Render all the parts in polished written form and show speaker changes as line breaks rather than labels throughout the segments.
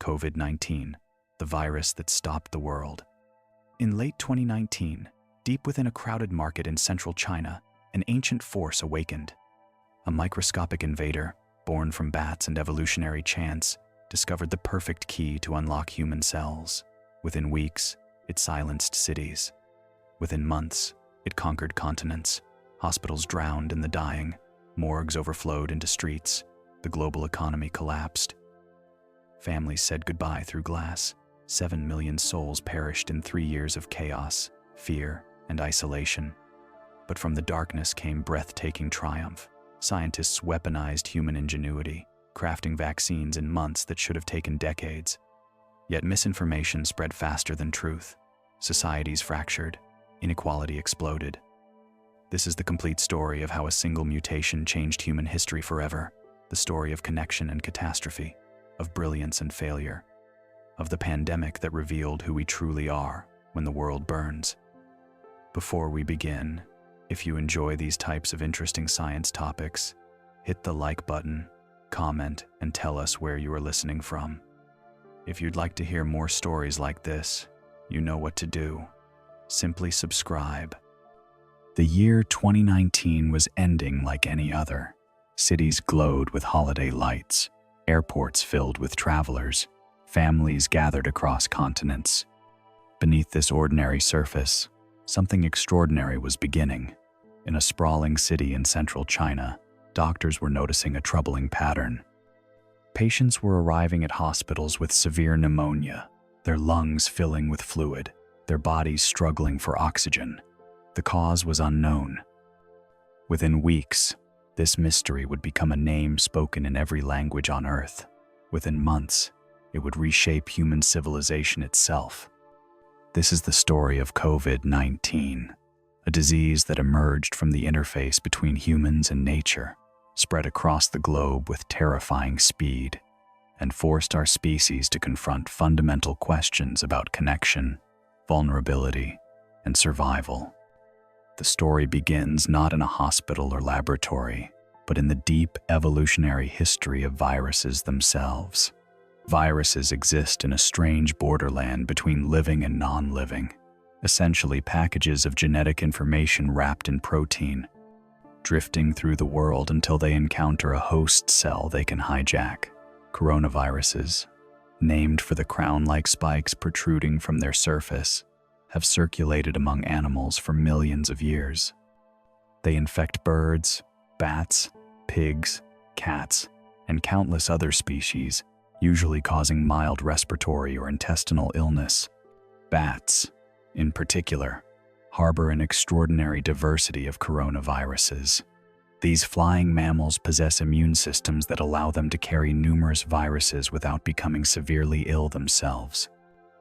COVID-19, the virus that stopped the world. In late 2019, deep within a crowded market in central China, an ancient force awakened. A microscopic invader, born from bats and evolutionary chance, discovered the perfect key to unlock human cells. Within weeks, it silenced cities. Within months, it conquered continents. Hospitals drowned in the dying, morgues overflowed into streets, the global economy collapsed. Families said goodbye through glass. 7 million souls perished in 3 years of chaos, fear, and isolation. But from the darkness came breathtaking triumph. Scientists weaponized human ingenuity, crafting vaccines in months that should have taken decades. Yet misinformation spread faster than truth. Societies fractured, inequality exploded. This is the complete story of how a single mutation changed human history forever. The story of connection and catastrophe, of brilliance and failure, of the pandemic that revealed who we truly are when the world burns. Before we begin, if you enjoy these types of interesting science topics, hit the like button, comment, and tell us where you are listening from. If you'd like to hear more stories like this, you know what to do. Simply subscribe. The year 2019 was ending like any other. Cities glowed with holiday lights, airports filled with travelers, families gathered across continents. Beneath this ordinary surface, something extraordinary was beginning. In a sprawling city in central China, doctors were noticing a troubling pattern. Patients were arriving at hospitals with severe pneumonia, their lungs filling with fluid, their bodies struggling for oxygen. The cause was unknown. Within weeks, this mystery would become a name spoken in every language on Earth. Within months, it would reshape human civilization itself. This is the story of COVID-19, a disease that emerged from the interface between humans and nature, spread across the globe with terrifying speed, and forced our species to confront fundamental questions about connection, vulnerability, and survival. The story begins not in a hospital or laboratory, but in the deep evolutionary history of viruses themselves. Viruses exist in a strange borderland between living and non-living, essentially packages of genetic information wrapped in protein, drifting through the world until they encounter a host cell they can hijack. Coronaviruses, named for the crown-like spikes protruding from their surface, have circulated among animals for millions of years. They infect birds, bats, pigs, cats, and countless other species, usually causing mild respiratory or intestinal illness. Bats, in particular, harbor an extraordinary diversity of coronaviruses. These flying mammals possess immune systems that allow them to carry numerous viruses without becoming severely ill themselves.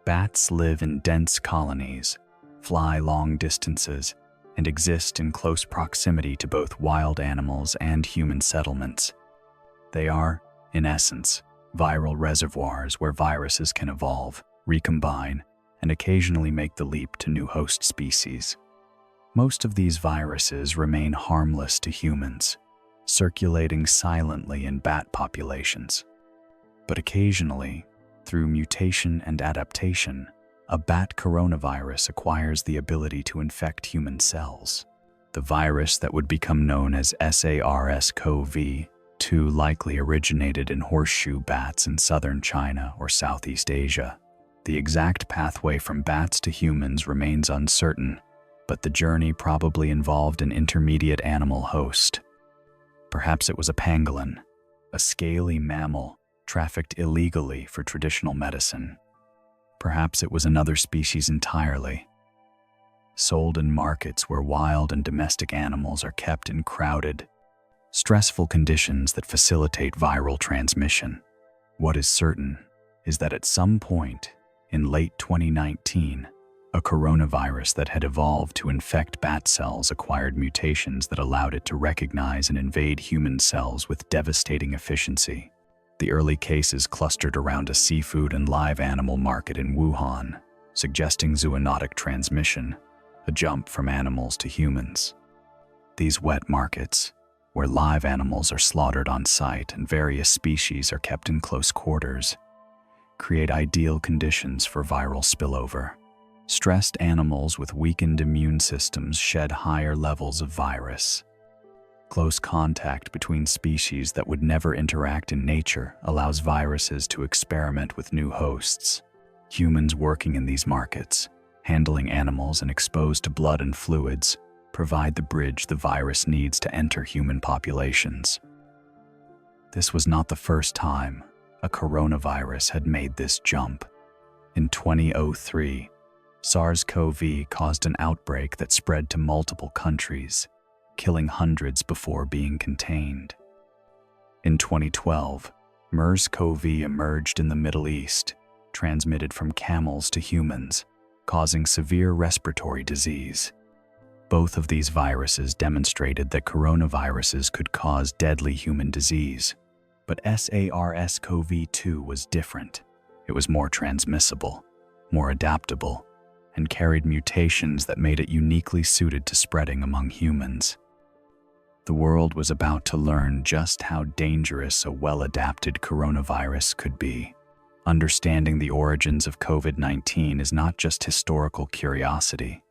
Bats live in dense colonies, fly long distances, and exist in close proximity to both wild animals and human settlements. They are, in essence, viral reservoirs where viruses can evolve, recombine, and occasionally make the leap to new host species. Most of these viruses remain harmless to humans, circulating silently in bat populations. But occasionally, through mutation and adaptation, a bat coronavirus acquires the ability to infect human cells. The virus that would become known as SARS-CoV-2 likely originated in horseshoe bats in southern China or Southeast Asia. The exact pathway from bats to humans remains uncertain, but the journey probably involved an intermediate animal host. Perhaps it was a pangolin, a scaly mammal trafficked illegally for traditional medicine. Perhaps it was another species entirely, sold in markets where wild and domestic animals are kept in crowded, stressful conditions that facilitate viral transmission. What is certain is that at some point in late 2019, a coronavirus that had evolved to infect bat cells acquired mutations that allowed it to recognize and invade human cells with devastating efficiency. The early cases clustered around a seafood and live animal market in Wuhan, suggesting zoonotic transmission, a jump from animals to humans. These wet markets, where live animals are slaughtered on site and various species are kept in close quarters, create ideal conditions for viral spillover. Stressed animals with weakened immune systems shed higher levels of virus. Close contact between species that would never interact in nature allows viruses to experiment with new hosts. Humans working in these markets, handling animals and exposed to blood and fluids, provide the bridge the virus needs to enter human populations. This was not the first time a coronavirus had made this jump. In 2003, SARS-CoV caused an outbreak that spread to multiple countries, killing hundreds before being contained. In 2012, MERS-CoV emerged in the Middle East, transmitted from camels to humans, causing severe respiratory disease. Both of these viruses demonstrated that coronaviruses could cause deadly human disease, but SARS-CoV-2 was different. It was more transmissible, more adaptable, and carried mutations that made it uniquely suited to spreading among humans. The world was about to learn just how dangerous a well-adapted coronavirus could be. Understanding the origins of COVID-19 is not just historical curiosity.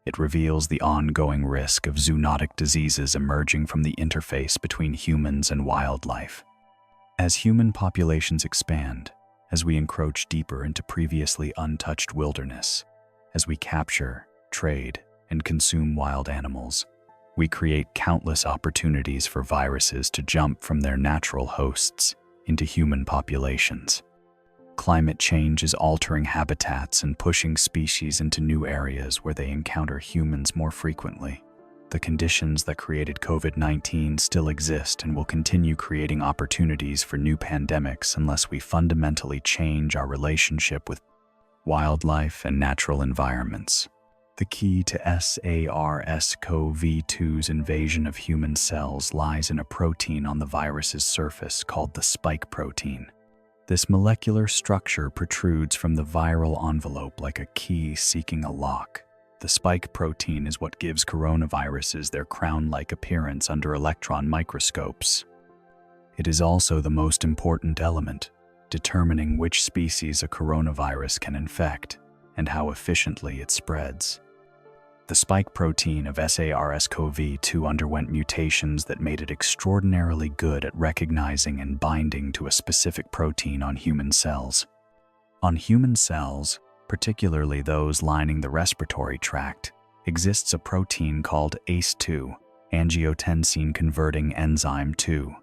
It reveals the ongoing risk of zoonotic diseases emerging from the interface between humans and wildlife. As human populations expand, as we encroach deeper into previously untouched wilderness, as we capture, trade, and consume wild animals, we create countless opportunities for viruses to jump from their natural hosts into human populations. Climate change is altering habitats and pushing species into new areas where they encounter humans more frequently. The conditions that created COVID-19 still exist and will continue creating opportunities for new pandemics unless we fundamentally change our relationship with wildlife and natural environments. The key to SARS-CoV-2's invasion of human cells lies in a protein on the virus's surface called the spike protein. This molecular structure protrudes from the viral envelope like a key seeking a lock. The spike protein is what gives coronaviruses their crown-like appearance under electron microscopes. It is also the most important element, determining which species a coronavirus can infect and how efficiently it spreads. The spike protein of SARS-CoV-2 underwent mutations that made it extraordinarily good at recognizing and binding to a specific protein on human cells. On human cells, particularly those lining the respiratory tract, exists a protein called ACE2, angiotensin-converting enzyme 2.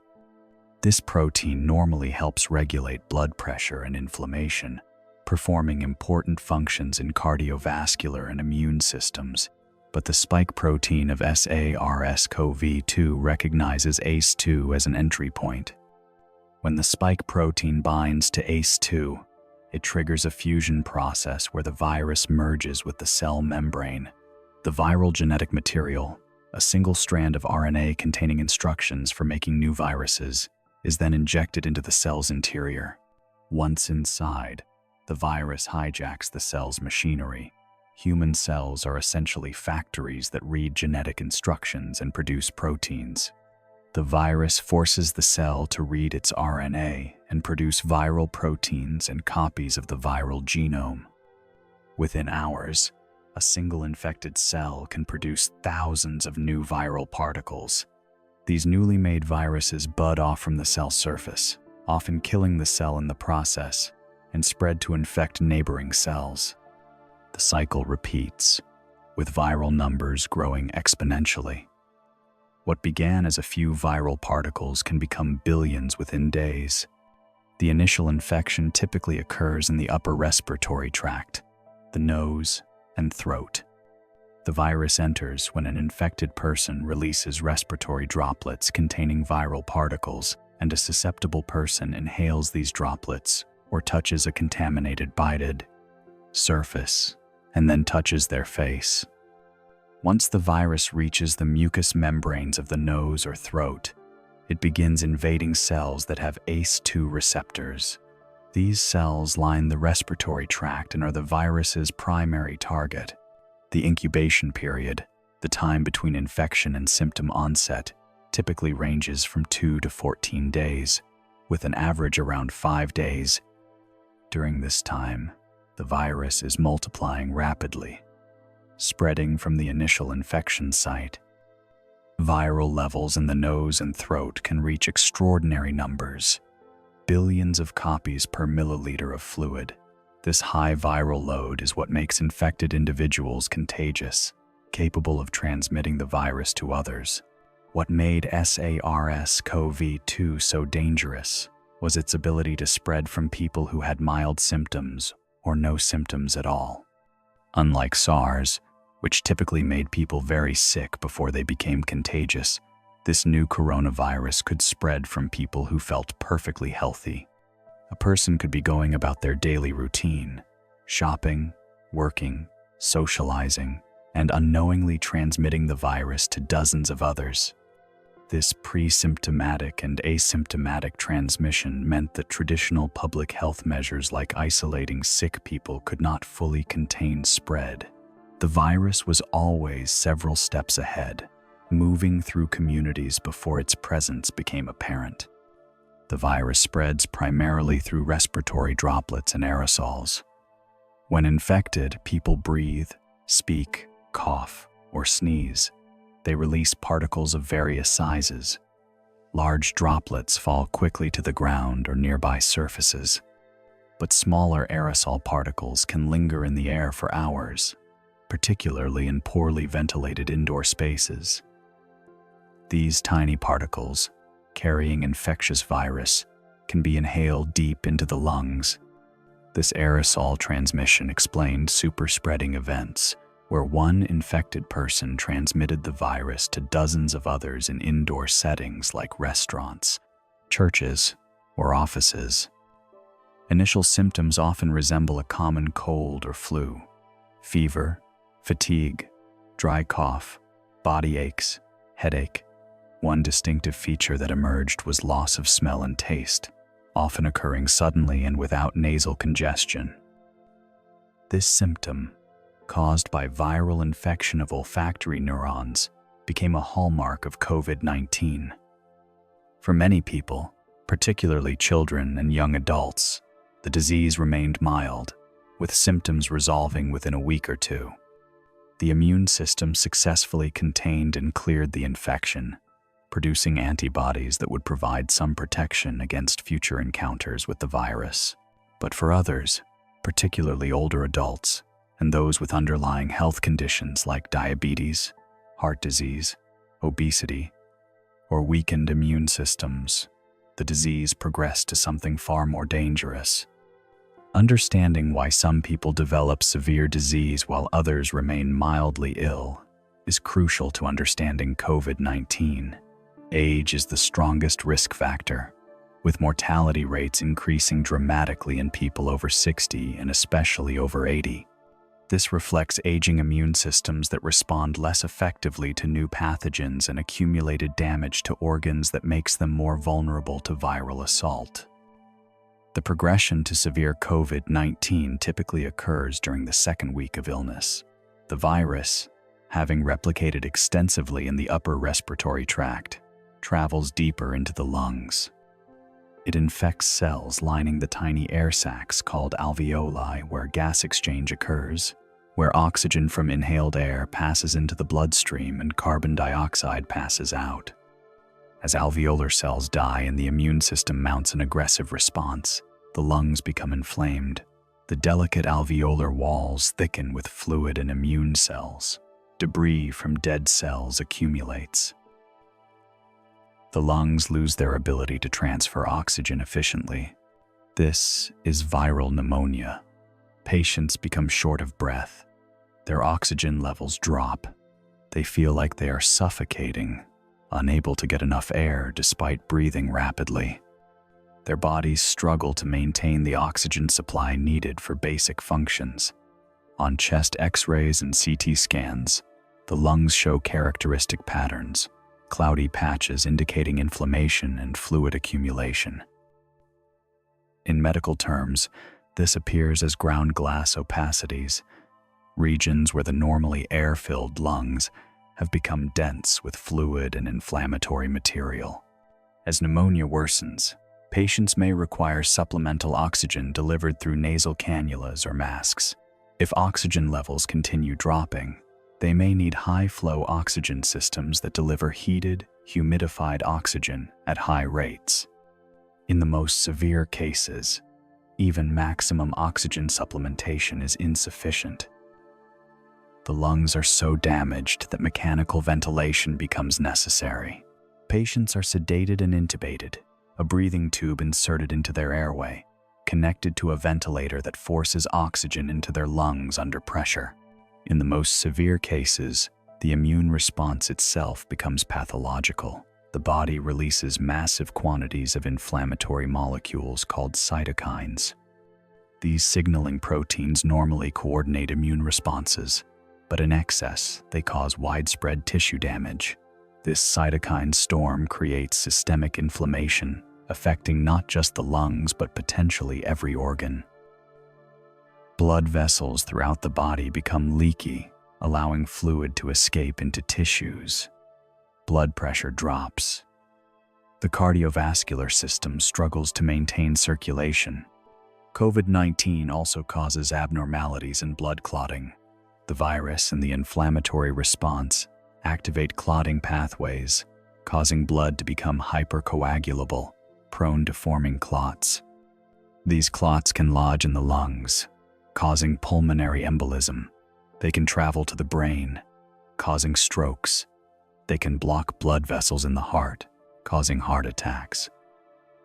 This protein normally helps regulate blood pressure and inflammation, performing important functions in cardiovascular and immune systems, but the spike protein of SARS-CoV-2 recognizes ACE2 as an entry point. When the spike protein binds to ACE2, it triggers a fusion process where the virus merges with the cell membrane. The viral genetic material, a single strand of RNA containing instructions for making new viruses, is then injected into the cell's interior. Once inside, the virus hijacks the cell's machinery. Human cells are essentially factories that read genetic instructions and produce proteins. The virus forces the cell to read its RNA and produce viral proteins and copies of the viral genome. Within hours, a single infected cell can produce thousands of new viral particles. These newly made viruses bud off from the cell surface, often killing the cell in the process, and spread to infect neighboring cells. The cycle repeats, with viral numbers growing exponentially. What began as a few viral particles can become billions within days. The initial infection typically occurs in the upper respiratory tract, the nose, and throat. The virus enters when an infected person releases respiratory droplets containing viral particles, and a susceptible person inhales these droplets or touches a contaminated bited surface and then touches their face. Once the virus reaches the mucous membranes of the nose or throat, it begins invading cells that have ACE2 receptors. These cells line the respiratory tract and are the virus's primary target. The incubation period, the time between infection and symptom onset, typically ranges from 2 to 14 days, with an average around 5 days. During this time, the virus is multiplying rapidly, spreading from the initial infection site. Viral levels in the nose and throat can reach extraordinary numbers, billions of copies per milliliter of fluid. This high viral load is what makes infected individuals contagious, capable of transmitting the virus to others. What made SARS-CoV-2 so dangerous was its ability to spread from people who had mild symptoms or no symptoms at all. Unlike SARS, which typically made people very sick before they became contagious, this new coronavirus could spread from people who felt perfectly healthy. A person could be going about their daily routine, shopping, working, socializing, and unknowingly transmitting the virus to dozens of others. This pre-symptomatic and asymptomatic transmission meant that traditional public health measures like isolating sick people could not fully contain spread. The virus was always several steps ahead, moving through communities before its presence became apparent. The virus spreads primarily through respiratory droplets and aerosols. When infected, people breathe, speak, cough, or sneeze. They release particles of various sizes. Large droplets fall quickly to the ground or nearby surfaces, but smaller aerosol particles can linger in the air for hours, particularly in poorly ventilated indoor spaces. These tiny particles, carrying infectious virus, can be inhaled deep into the lungs. This aerosol transmission explained super-spreading events, where one infected person transmitted the virus to dozens of others in indoor settings like restaurants, churches, or offices. Initial symptoms often resemble a common cold or flu: fever, fatigue, dry cough, body aches, headache. One distinctive feature that emerged was loss of smell and taste, often occurring suddenly and without nasal congestion. This symptom, caused by viral infection of olfactory neurons, became a hallmark of COVID-19. For many people, particularly children and young adults, the disease remained mild, with symptoms resolving within a week or two. The immune system successfully contained and cleared the infection, producing antibodies that would provide some protection against future encounters with the virus. But for others, particularly older adults, and those with underlying health conditions like diabetes, heart disease, obesity, or weakened immune systems, the disease progressed to something far more dangerous. Understanding why some people develop severe disease while others remain mildly ill is crucial to understanding COVID-19. Age is the strongest risk factor, with mortality rates increasing dramatically in people over 60 and especially over 80. This reflects aging immune systems that respond less effectively to new pathogens and accumulated damage to organs that makes them more vulnerable to viral assault. The progression to severe COVID-19 typically occurs during the second week of illness. The virus, having replicated extensively in the upper respiratory tract, travels deeper into the lungs. It infects cells lining the tiny air sacs called alveoli, where gas exchange occurs, where oxygen from inhaled air passes into the bloodstream and carbon dioxide passes out. As alveolar cells die and the immune system mounts an aggressive response, the lungs become inflamed. The delicate alveolar walls thicken with fluid and immune cells. Debris from dead cells accumulates. The lungs lose their ability to transfer oxygen efficiently. This is viral pneumonia. Patients become short of breath. Their oxygen levels drop. They feel like they are suffocating, unable to get enough air despite breathing rapidly. Their bodies struggle to maintain the oxygen supply needed for basic functions. On chest X-rays and CT scans, the lungs show characteristic patterns: cloudy patches indicating inflammation and fluid accumulation. In medical terms, this appears as ground glass opacities, regions where the normally air-filled lungs have become dense with fluid and inflammatory material. As pneumonia worsens, Patients may require supplemental oxygen delivered through nasal cannulas or masks. If oxygen levels continue dropping, they may need high-flow oxygen systems that deliver heated, humidified oxygen at high rates. In the most severe cases, even maximum oxygen supplementation is insufficient. The lungs are so damaged that mechanical ventilation becomes necessary. Patients are sedated and intubated, a breathing tube inserted into their airway, connected to a ventilator that forces oxygen into their lungs under pressure. In the most severe cases, the immune response itself becomes pathological. The body releases massive quantities of inflammatory molecules called cytokines. These signaling proteins normally coordinate immune responses, but in excess, they cause widespread tissue damage. This cytokine storm creates systemic inflammation, affecting not just the lungs but potentially every organ. Blood vessels throughout the body become leaky, allowing fluid to escape into tissues. Blood pressure drops. The cardiovascular system struggles to maintain circulation. COVID-19 also causes abnormalities in blood clotting. The virus and the inflammatory response activate clotting pathways, causing blood to become hypercoagulable, prone to forming clots. These clots can lodge in the lungs, causing pulmonary embolism. They can travel to the brain, causing strokes. They can block blood vessels in the heart, causing heart attacks.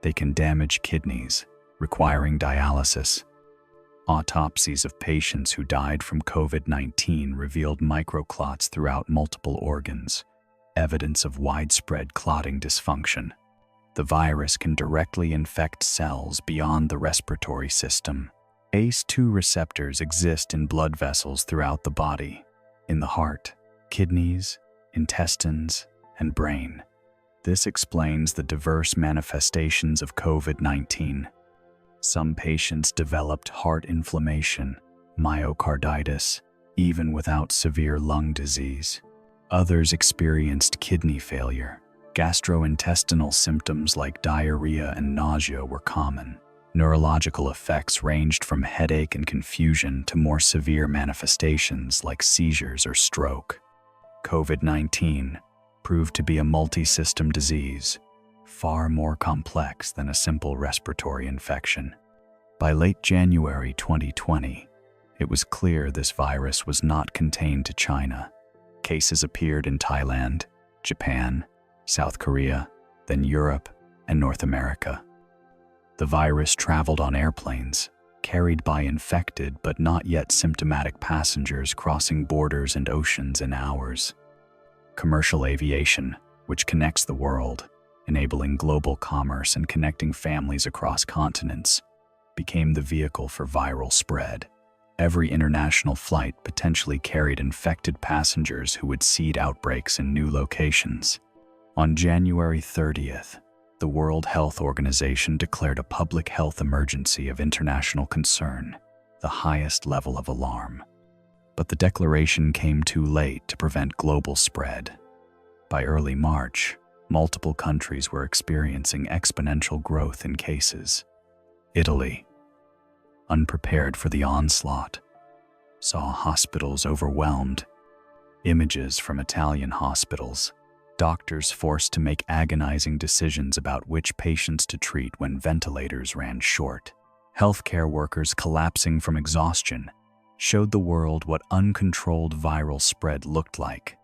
They can damage kidneys, requiring dialysis. Autopsies of patients who died from COVID-19 revealed microclots throughout multiple organs, evidence of widespread clotting dysfunction. The virus can directly infect cells beyond the respiratory system. ACE2 receptors exist in blood vessels throughout the body, in the heart, kidneys, intestines, and brain. This explains the diverse manifestations of COVID-19. Some patients developed heart inflammation, myocarditis, even without severe lung disease. Others experienced kidney failure. Gastrointestinal symptoms like diarrhea and nausea were common. Neurological effects ranged from headache and confusion to more severe manifestations like seizures or stroke. COVID-19 proved to be a multi-system disease, far more complex than a simple respiratory infection. By late January 2020, it was clear this virus was not contained to China. Cases appeared in Thailand, Japan, South Korea, then Europe, and North America. The virus traveled on airplanes, carried by infected but not yet symptomatic passengers crossing borders and oceans in hours. Commercial aviation, which connects the world, enabling global commerce and connecting families across continents, became the vehicle for viral spread. Every international flight potentially carried infected passengers who would seed outbreaks in new locations. On January 30th, the World Health Organization declared a public health emergency of international concern, the highest level of alarm. But the declaration came too late to prevent global spread. By early March, multiple countries were experiencing exponential growth in cases. Italy, unprepared for the onslaught, saw hospitals overwhelmed. Images from Italian hospitals, doctors forced to make agonizing decisions about which patients to treat when ventilators ran short. Healthcare workers collapsing from exhaustion showed the world what uncontrolled viral spread looked like.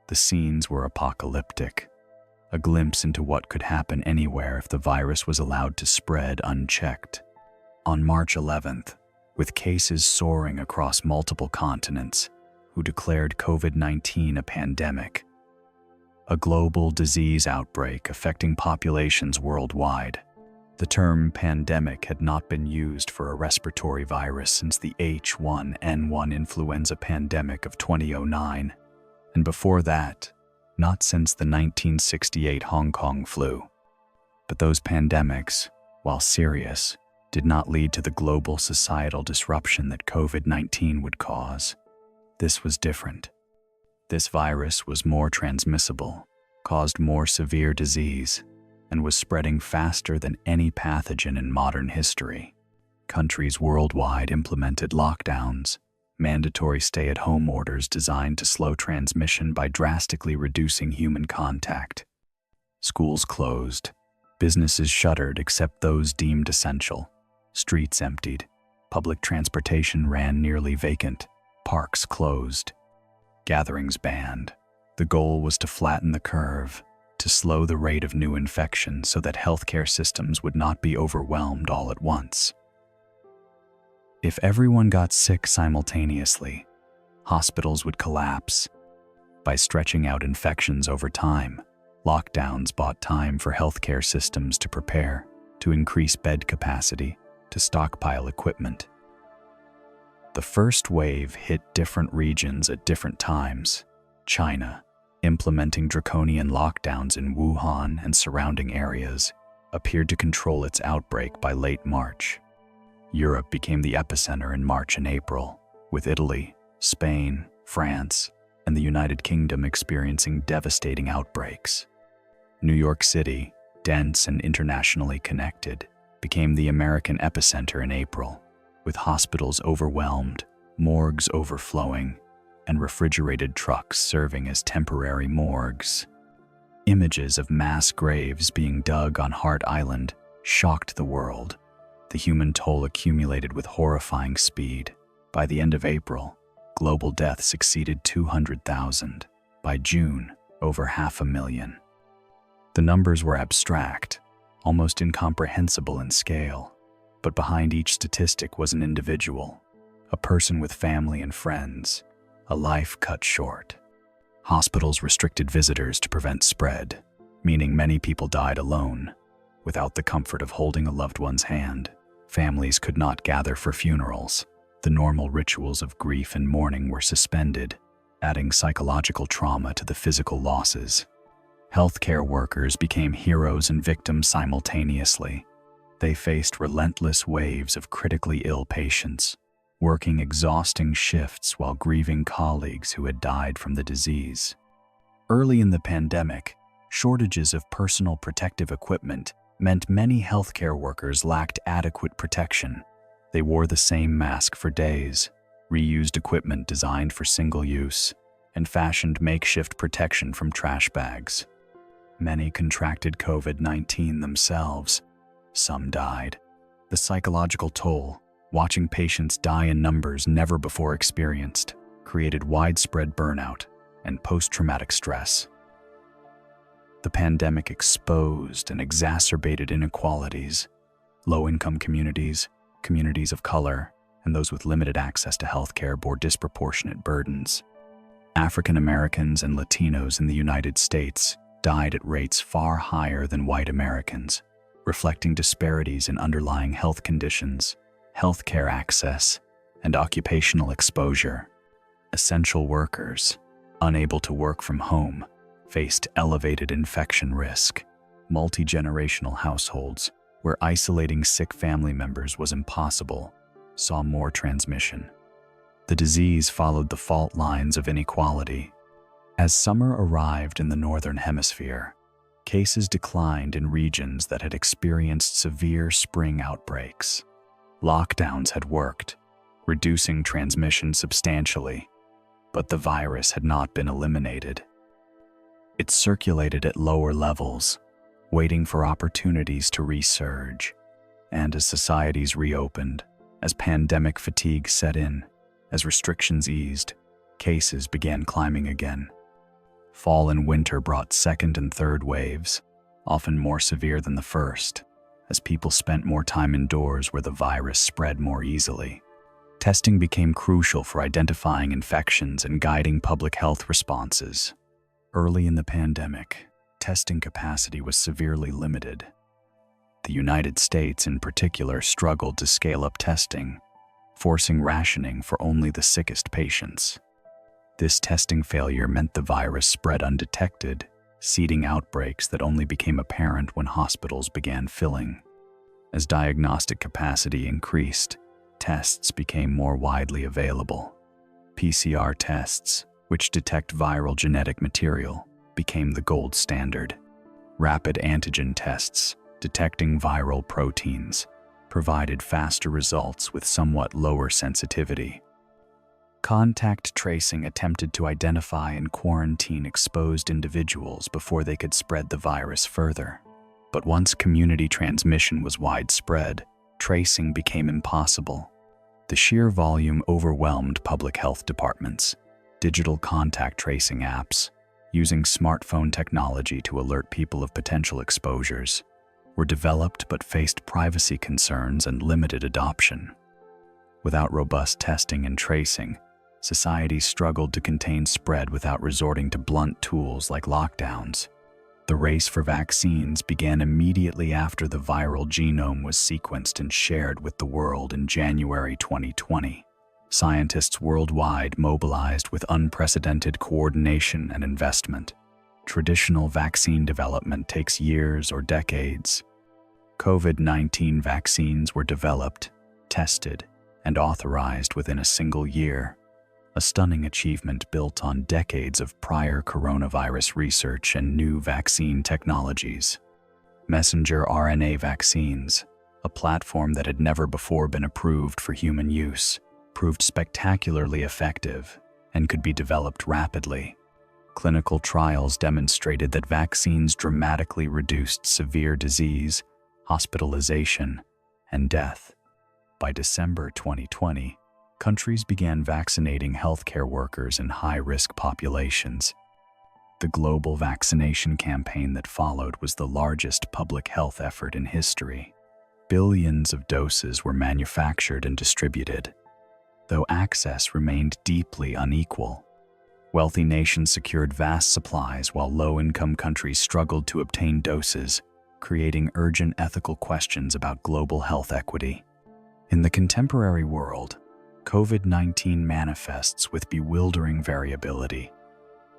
The scenes were apocalyptic, a glimpse into what could happen anywhere if the virus was allowed to spread unchecked. On March 11th, with cases soaring across multiple continents, WHO declared COVID-19 a pandemic, a global disease outbreak affecting populations worldwide. The term pandemic had not been used for a respiratory virus since the H1N1 influenza pandemic of 2009, and before that, not since the 1968 Hong Kong flu. But those pandemics, while serious, did not lead to the global societal disruption that COVID-19 would cause. This was different. This virus was more transmissible, caused more severe disease, and was spreading faster than any pathogen in modern history. Countries worldwide implemented lockdowns, mandatory stay-at-home orders designed to slow transmission by drastically reducing human contact. Schools closed, businesses shuttered except those deemed essential, streets emptied, public transportation ran nearly vacant, parks closed, gatherings banned. The goal was to flatten the curve, to slow the rate of new infections so that healthcare systems would not be overwhelmed all at once. If everyone got sick simultaneously, hospitals would collapse. By stretching out infections over time, lockdowns bought time for healthcare systems to prepare, to increase bed capacity, to stockpile equipment. The first wave hit different regions at different times. China, implementing draconian lockdowns in Wuhan and surrounding areas, appeared to control its outbreak by late March. Europe became the epicenter in March and April, with Italy, Spain, France, and the United Kingdom experiencing devastating outbreaks. New York City, dense and internationally connected, became the American epicenter in April, with hospitals overwhelmed, morgues overflowing, and refrigerated trucks serving as temporary morgues. Images of mass graves being dug on Hart Island shocked the world. The human toll accumulated with horrifying speed. By the end of April, global deaths exceeded 200,000. By June, over 500,000. The numbers were abstract, almost incomprehensible in scale, but behind each statistic was an individual, a person with family and friends, a life cut short. Hospitals restricted visitors to prevent spread, meaning many people died alone, without the comfort of holding a loved one's hand. Families could not gather for funerals. The normal rituals of grief and mourning were suspended, adding psychological trauma to the physical losses. Healthcare workers became heroes and victims simultaneously. They faced relentless waves of critically ill patients, working exhausting shifts while grieving colleagues who had died from the disease. Early in the pandemic, shortages of personal protective equipment meant many healthcare workers lacked adequate protection. They wore the same mask for days, reused equipment designed for single use, and fashioned makeshift protection from trash bags. Many contracted COVID-19 themselves. Some died. The psychological toll, watching patients die in numbers never before experienced, created widespread burnout and post-traumatic stress. The pandemic exposed and exacerbated inequalities. Low-income communities, communities of color, and those with limited access to healthcare bore disproportionate burdens. African Americans and Latinos in the United States died at rates far higher than white Americans, reflecting disparities in underlying health conditions, healthcare access, and occupational exposure. Essential workers, unable to work from home, faced elevated infection risk. Multi-generational households, where isolating sick family members was impossible, saw more transmission. The disease followed the fault lines of inequality. As summer arrived in the Northern Hemisphere, cases declined in regions that had experienced severe spring outbreaks. Lockdowns had worked, reducing transmission substantially, but the virus had not been eliminated. It circulated at lower levels, waiting for opportunities to resurge. And as societies reopened, as pandemic fatigue set in, as restrictions eased, cases began climbing again. Fall and winter brought second and third waves, often more severe than the first, as people spent more time indoors where the virus spread more easily. Testing became crucial for identifying infections and guiding public health responses. Early in the pandemic, testing capacity was severely limited. The United States, in particular, struggled to scale up testing, forcing rationing for only the sickest patients. This testing failure meant the virus spread undetected, seeding outbreaks that only became apparent when hospitals began filling. As diagnostic capacity increased, tests became more widely available. PCR tests, which detect viral genetic material, became the gold standard. Rapid antigen tests, detecting viral proteins, provided faster results with somewhat lower sensitivity. Contact tracing attempted to identify and quarantine exposed individuals before they could spread the virus further. But once community transmission was widespread, tracing became impossible. The sheer volume overwhelmed public health departments. Digital contact tracing apps, using smartphone technology to alert people of potential exposures, were developed but faced privacy concerns and limited adoption. Without robust testing and tracing, society struggled to contain spread without resorting to blunt tools like lockdowns. The race for vaccines began immediately after the viral genome was sequenced and shared with the world in January 2020. Scientists worldwide mobilized with unprecedented coordination and investment. Traditional vaccine development takes years or decades. COVID-19 vaccines were developed, tested, and authorized within a single year, a stunning achievement built on decades of prior coronavirus research and new vaccine technologies. Messenger RNA vaccines, a platform that had never before been approved for human use, proved spectacularly effective and could be developed rapidly. Clinical trials demonstrated that vaccines dramatically reduced severe disease, hospitalization, and death. By December 2020, countries began vaccinating healthcare workers in high-risk populations. The global vaccination campaign that followed was the largest public health effort in history. Billions of doses were manufactured and distributed, though access remained deeply unequal. Wealthy nations secured vast supplies while low-income countries struggled to obtain doses, creating urgent ethical questions about global health equity. In the contemporary world, COVID-19 manifests with bewildering variability.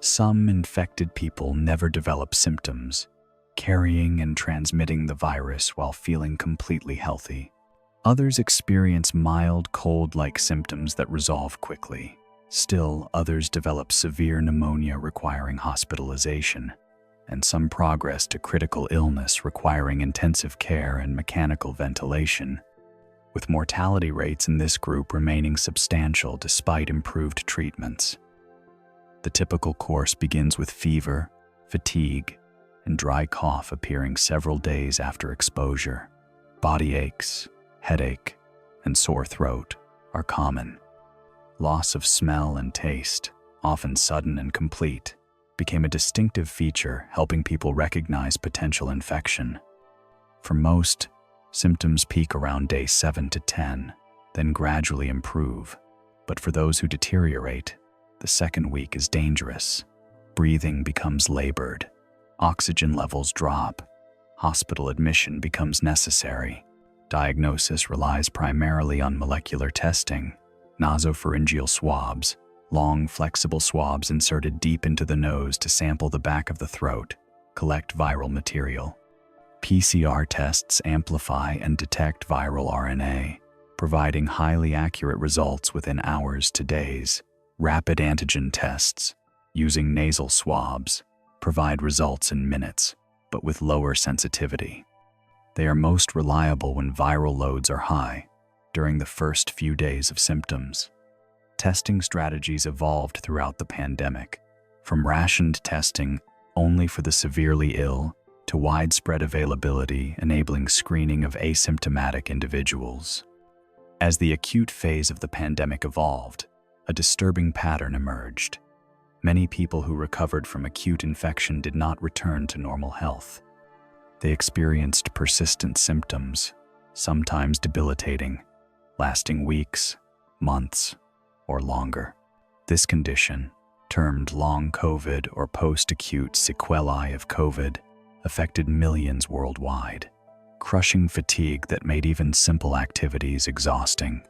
Some infected people never develop symptoms, carrying and transmitting the virus while feeling completely healthy. Others experience mild cold-like symptoms that resolve quickly. Still, others develop severe pneumonia requiring hospitalization, and some progress to critical illness requiring intensive care and mechanical ventilation, with mortality rates in this group remaining substantial despite improved treatments. The typical course begins with fever, fatigue, and dry cough appearing several days after exposure. Body aches, headache, and sore throat are common. Loss of smell and taste, often sudden and complete, became a distinctive feature, helping people recognize potential infection. For most, symptoms peak around day 7 to 10, then gradually improve. But for those who deteriorate, the second week is dangerous. Breathing becomes labored, oxygen levels drop, hospital admission becomes necessary. Diagnosis relies primarily on molecular testing, nasopharyngeal swabs, long flexible swabs inserted deep into the nose to sample the back of the throat, collect viral material. PCR tests amplify and detect viral RNA, providing highly accurate results within hours to days. Rapid antigen tests, using nasal swabs, provide results in minutes, but with lower sensitivity. They are most reliable when viral loads are high, during the first few days of symptoms. Testing strategies evolved throughout the pandemic, from rationed testing only for the severely ill to widespread availability enabling screening of asymptomatic individuals. As the acute phase of the pandemic evolved, a disturbing pattern emerged. Many people who recovered from acute infection did not return to normal health. They experienced persistent symptoms, sometimes debilitating, lasting weeks, months, or longer. This condition, termed long COVID or post-acute sequelae of COVID, affected millions worldwide, crushing fatigue that made even simple activities exhausting,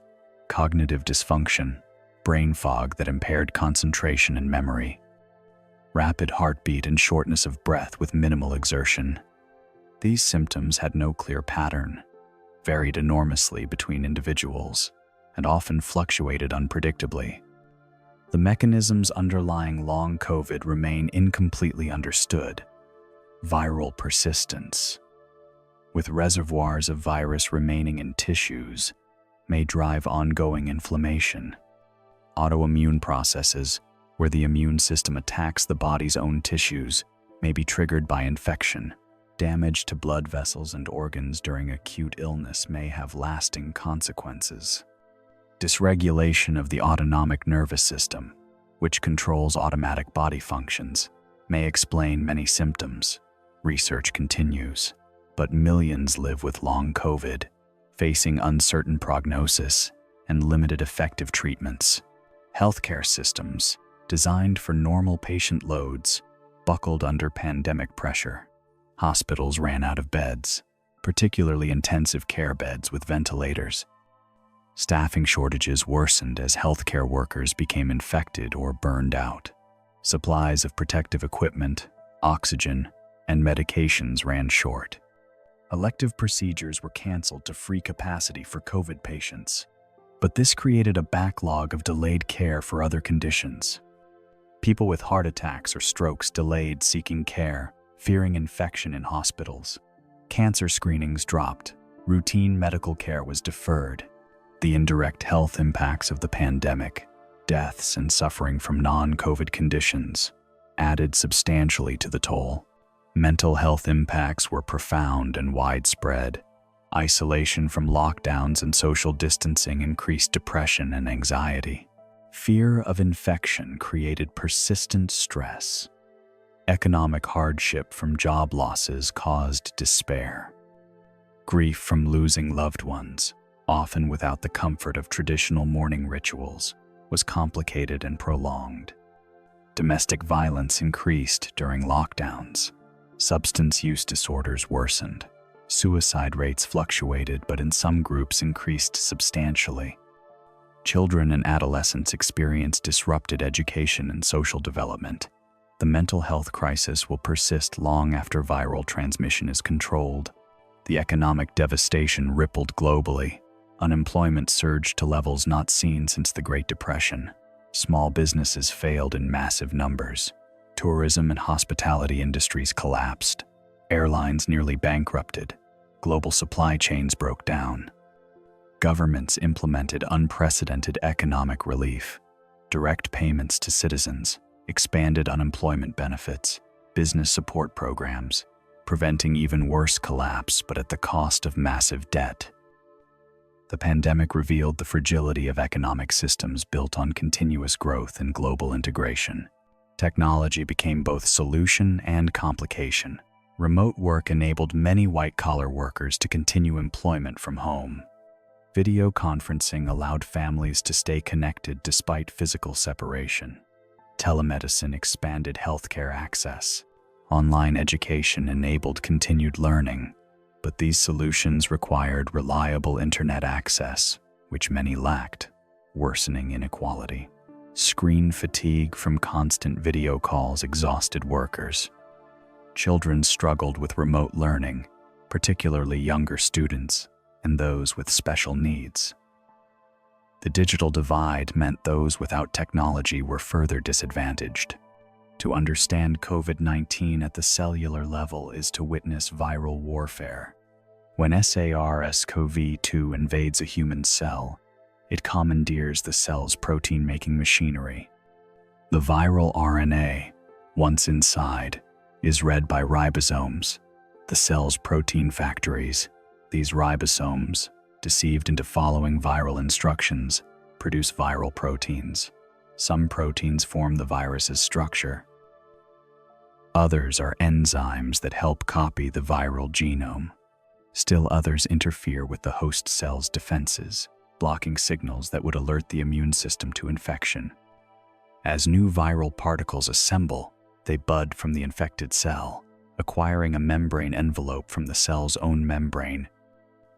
cognitive dysfunction, brain fog that impaired concentration and memory, rapid heartbeat and shortness of breath with minimal exertion. These symptoms had no clear pattern, varied enormously between individuals, and often fluctuated unpredictably. The mechanisms underlying long COVID remain incompletely understood. Viral persistence, with reservoirs of virus remaining in tissues, may drive ongoing inflammation. Autoimmune processes, where the immune system attacks the body's own tissues, may be triggered by infection. Damage to blood vessels and organs during acute illness may have lasting consequences. Dysregulation of the autonomic nervous system, which controls automatic body functions, may explain many symptoms. Research continues, but millions live with long COVID, facing uncertain prognosis and limited effective treatments. Healthcare systems, designed for normal patient loads, buckled under pandemic pressure. Hospitals ran out of beds, particularly intensive care beds with ventilators. Staffing shortages worsened as healthcare workers became infected or burned out. Supplies of protective equipment, oxygen, and medications ran short. Elective procedures were canceled to free capacity for COVID patients, but this created a backlog of delayed care for other conditions. People with heart attacks or strokes delayed seeking care, fearing infection in hospitals. Cancer screenings dropped. Routine medical care was deferred. The indirect health impacts of the pandemic, deaths and suffering from non-COVID conditions, added substantially to the toll. Mental health impacts were profound and widespread. Isolation from lockdowns and social distancing increased depression and anxiety. Fear of infection created persistent stress. Economic hardship from job losses caused despair. Grief from losing loved ones, often without the comfort of traditional mourning rituals, was complicated and prolonged. Domestic violence increased during lockdowns. Substance use disorders worsened. Suicide rates fluctuated, but in some groups increased substantially. Children and adolescents experienced disrupted education and social development. The mental health crisis will persist long after viral transmission is controlled. The economic devastation rippled globally. Unemployment surged to levels not seen since the Great Depression. Small businesses failed in massive numbers. Tourism and hospitality industries collapsed. Airlines nearly bankrupted. Global supply chains broke down. Governments implemented unprecedented economic relief. Direct payments to citizens, expanded unemployment benefits, business support programs, preventing even worse collapse but at the cost of massive debt. The pandemic revealed the fragility of economic systems built on continuous growth and global integration. Technology became both solution and complication. Remote work enabled many white-collar workers to continue employment from home. Video conferencing allowed families to stay connected despite physical separation. Telemedicine expanded healthcare access. Online education enabled continued learning, but these solutions required reliable internet access, which many lacked, worsening inequality. Screen fatigue from constant video calls exhausted workers. Children struggled with remote learning, particularly younger students and those with special needs. The digital divide meant those without technology were further disadvantaged. To understand COVID-19 at the cellular level is to witness viral warfare. When SARS-CoV-2 invades a human cell, it commandeers the cell's protein-making machinery. The viral RNA, once inside, is read by ribosomes, the cell's protein factories. These ribosomes, deceived into following viral instructions, produce viral proteins. Some proteins form the virus's structure. Others are enzymes that help copy the viral genome. Still others interfere with the host cell's defenses, blocking signals that would alert the immune system to infection. As new viral particles assemble, they bud from the infected cell, acquiring a membrane envelope from the cell's own membrane,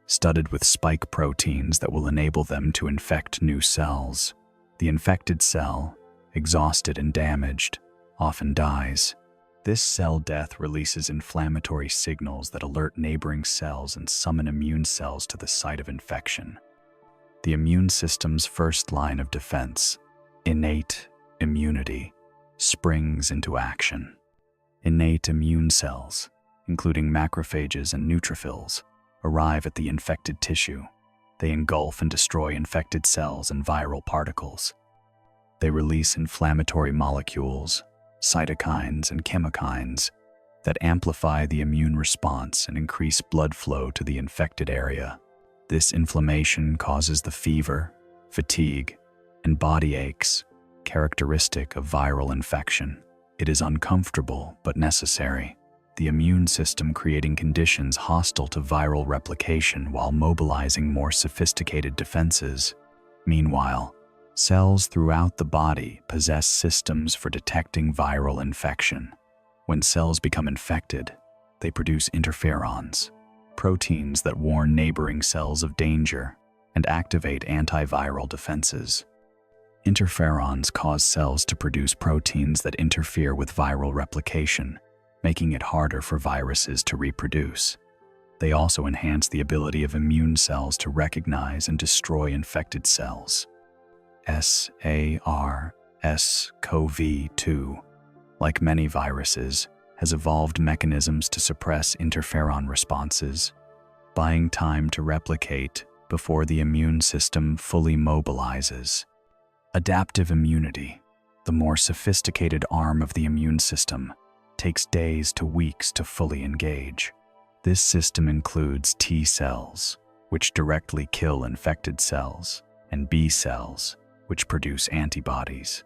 studded with spike proteins that will enable them to infect new cells. The infected cell, exhausted and damaged, often dies. This cell death releases inflammatory signals that alert neighboring cells and summon immune cells to the site of infection. The immune system's first line of defense, innate immunity, springs into action. Innate immune cells, including macrophages and neutrophils, arrive at the infected tissue. They engulf and destroy infected cells and viral particles. They release inflammatory molecules, cytokines and chemokines, that amplify the immune response and increase blood flow to the infected area. This inflammation causes the fever, fatigue, and body aches characteristic of viral infection. It is uncomfortable but necessary. The immune system creating conditions hostile to viral replication while mobilizing more sophisticated defenses. Meanwhile, cells throughout the body possess systems for detecting viral infection. When cells become infected, they produce interferons, proteins that warn neighboring cells of danger and activate antiviral defenses. Interferons cause cells to produce proteins that interfere with viral replication, making it harder for viruses to reproduce. They also enhance the ability of immune cells to recognize and destroy infected cells. SARS-CoV-2, like many viruses, has evolved mechanisms to suppress interferon responses, buying time to replicate before the immune system fully mobilizes. Adaptive immunity, the more sophisticated arm of the immune system, takes days to weeks to fully engage. This system includes T cells, which directly kill infected cells, and B cells, which produce antibodies.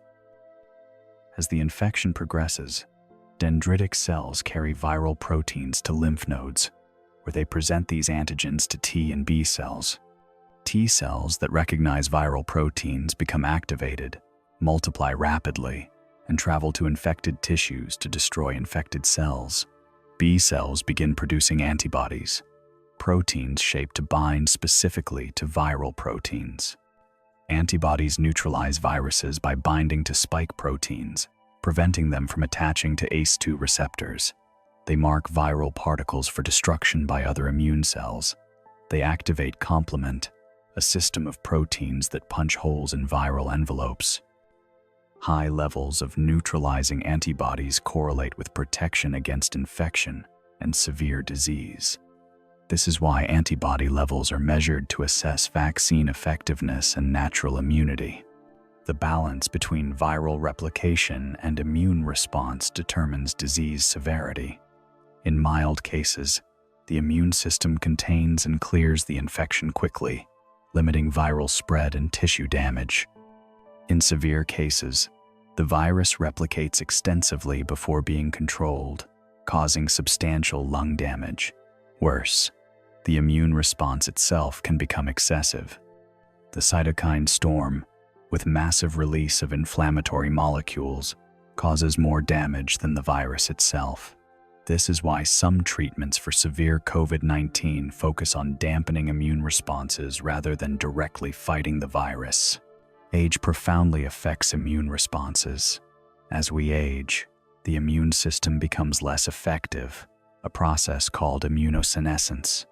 As the infection progresses, dendritic cells carry viral proteins to lymph nodes, where they present these antigens to T and B cells. T cells that recognize viral proteins become activated, multiply rapidly, and travel to infected tissues to destroy infected cells. B cells begin producing antibodies, proteins shaped to bind specifically to viral proteins. Antibodies neutralize viruses by binding to spike proteins, preventing them from attaching to ACE2 receptors. They mark viral particles for destruction by other immune cells. They activate complement, a system of proteins that punch holes in viral envelopes. High levels of neutralizing antibodies correlate with protection against infection and severe disease. This is why antibody levels are measured to assess vaccine effectiveness and natural immunity. The balance between viral replication and immune response determines disease severity. In mild cases, the immune system contains and clears the infection quickly, limiting viral spread and tissue damage. In severe cases, the virus replicates extensively before being controlled, causing substantial lung damage. Worse, the immune response itself can become excessive. The cytokine storm, with massive release of inflammatory molecules, causes more damage than the virus itself. This is why some treatments for severe COVID-19 focus on dampening immune responses rather than directly fighting the virus. Age profoundly affects immune responses. As we age, the immune system becomes less effective, a process called immunosenescence.